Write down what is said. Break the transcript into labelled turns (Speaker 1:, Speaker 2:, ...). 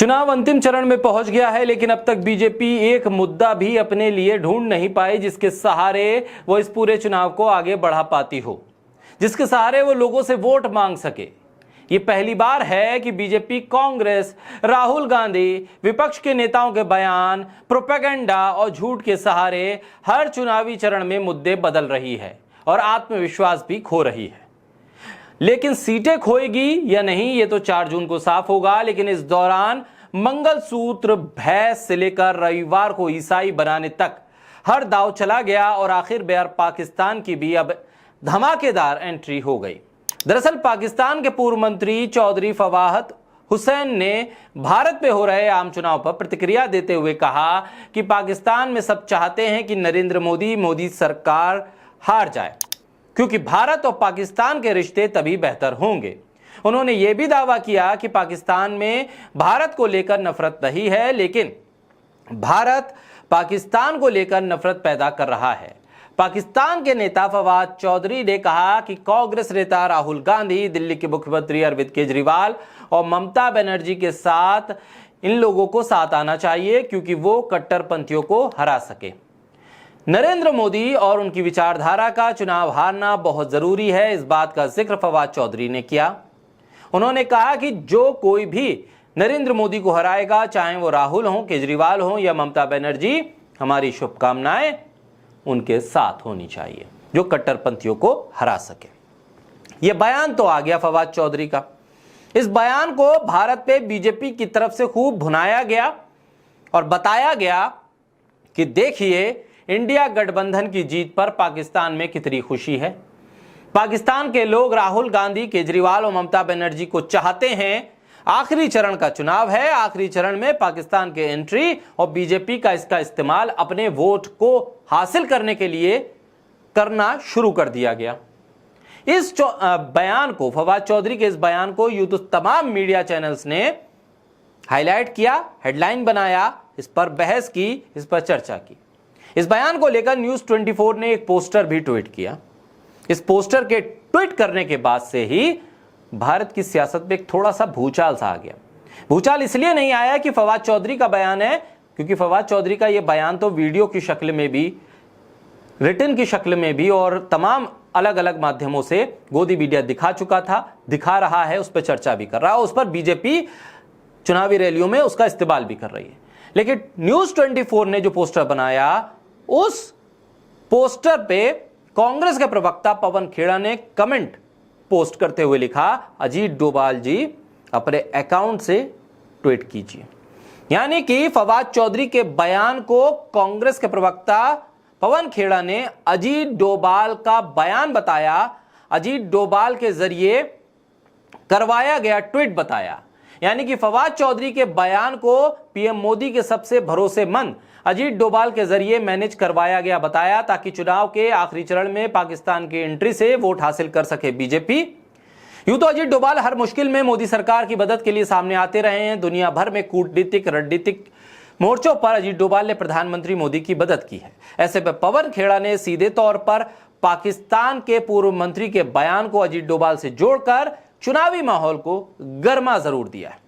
Speaker 1: चुनाव अंतिम चरण में पहुंच गया है, लेकिन अब तक बीजेपी एक मुद्दा भी अपने लिए ढूंढ नहीं पाई जिसके सहारे वो इस पूरे चुनाव को आगे बढ़ा पाती हो, जिसके सहारे वो लोगों से वोट मांग सके। ये पहली बार है कि बीजेपी, कांग्रेस, राहुल गांधी, विपक्ष के नेताओं के बयान, प्रोपेगेंडा और झूठ के सहारे हर चुनावी चरण में मुद्दे बदल रही है और आत्मविश्वास भी खो रही है। लेकिन सीटें खोएगी या नहीं, ये तो 4 जून को साफ होगा। लेकिन इस दौरान मंगलसूत्र, भैंस से लेकर रविवार को ईसाई बनाने तक हर दांव चला गया और आखिर बार पाकिस्तान की भी अब धमाकेदार एंट्री हो गई। दरअसल पाकिस्तान के पूर्व मंत्री चौधरी फवाद हुसैन ने भारत में हो रहे आम चुनाव पर प्रतिक्रिया देते हुए कहा कि पाकिस्तान में सब चाहते हैं कि नरेंद्र मोदी सरकार हार जाए, क्योंकि भारत और पाकिस्तान के रिश्ते तभी बेहतर होंगे। उन्होंने यह भी दावा किया कि पाकिस्तान में भारत को लेकर नफरत नहीं है, लेकिन भारत पाकिस्तान को लेकर नफरत पैदा कर रहा है। पाकिस्तान के नेता फवाद चौधरी ने कहा कि कांग्रेस नेता राहुल गांधी, दिल्ली के मुख्यमंत्री अरविंद केजरीवाल और ममता बनर्जी के साथ इन लोगों को साथ आना चाहिए, क्योंकि वो कट्टरपंथियों को हरा सके। नरेंद्र मोदी और उनकी विचारधारा का चुनाव हारना बहुत जरूरी है, इस बात का जिक्र फवाद चौधरी ने किया। उन्होंने कहा कि जो कोई भी नरेंद्र मोदी को हराएगा, चाहे वो राहुल हो, केजरीवाल हो या ममता बनर्जी, हमारी शुभकामनाएं उनके साथ होनी चाहिए, जो कट्टरपंथियों को हरा सके। यह बयान तो आ गया फवाद चौधरी का। इस बयान को भारत पे बीजेपी की तरफ से खूब भुनाया गया और बताया गया कि देखिए, इंडिया गठबंधन की जीत पर पाकिस्तान में कितनी खुशी है। पाकिस्तान के लोग राहुल गांधी, केजरीवाल और ममता बनर्जी को चाहते हैं। आखिरी चरण का चुनाव है, आखिरी चरण में पाकिस्तान के एंट्री और बीजेपी का इसका इस्तेमाल अपने वोट को हासिल करने के लिए करना शुरू कर दिया गया। इस बयान को, फवाद चौधरी के इस बयान को यूं तो तमाम मीडिया चैनल्स ने हाईलाइट किया, हेडलाइन बनाया, इस पर बहस की, इस पर चर्चा की। इस बयान को लेकर न्यूज 24 ने एक पोस्टर भी ट्वीट किया। इस पोस्टर के ट्वीट करने के बाद से ही भारत की सियासत में एक थोड़ा सा भूचाल सा आ गया। भूचाल इसलिए नहीं आया कि फवाद चौधरी का बयान है, क्योंकि फवाद चौधरी का यह बयान तो वीडियो की शक्ल में भी, रिटन की शक्ल में भी और तमाम अलग अलग माध्यमों से गोदी मीडिया दिखा चुका था, दिखा रहा है, उस पर चर्चा भी कर रहा है, उस पर बीजेपी चुनावी रैलियों में उसका इस्तेमाल भी कर रही है। लेकिन न्यूज 24 ने जो पोस्टर बनाया, उस पोस्टर पे कांग्रेस के प्रवक्ता पवन खेड़ा ने कमेंट पोस्ट करते हुए लिखा, अजीत डोभाल जी अपने अकाउंट से ट्वीट कीजिए। यानी कि फवाद चौधरी के बयान को कांग्रेस के प्रवक्ता पवन खेड़ा ने अजीत डोभाल का बयान बताया, अजीत डोभाल के जरिए करवाया गया ट्वीट बताया। यानी कि फवाद चौधरी के बयान को पीएम मोदी के सबसे भरोसेमंद अजीत डोभाल के जरिए मैनेज करवाया गया बताया, ताकि चुनाव के आखिरी चरण में पाकिस्तान की एंट्री से वोट हासिल कर सके बीजेपी। यूं तो अजीत डोभाल हर मुश्किल में मोदी सरकार की मदद के लिए सामने आते रहे हैं। दुनिया भर में कूटनीतिक, रणनीतिक मोर्चों पर अजीत डोभाल ने प्रधानमंत्री मोदी की मदद की है। ऐसे में पवन खेड़ा ने सीधे तौर पर पाकिस्तान के पूर्व मंत्री के बयान को अजीत डोभाल से जोड़कर चुनावी माहौल को गर्मा जरूर दिया है।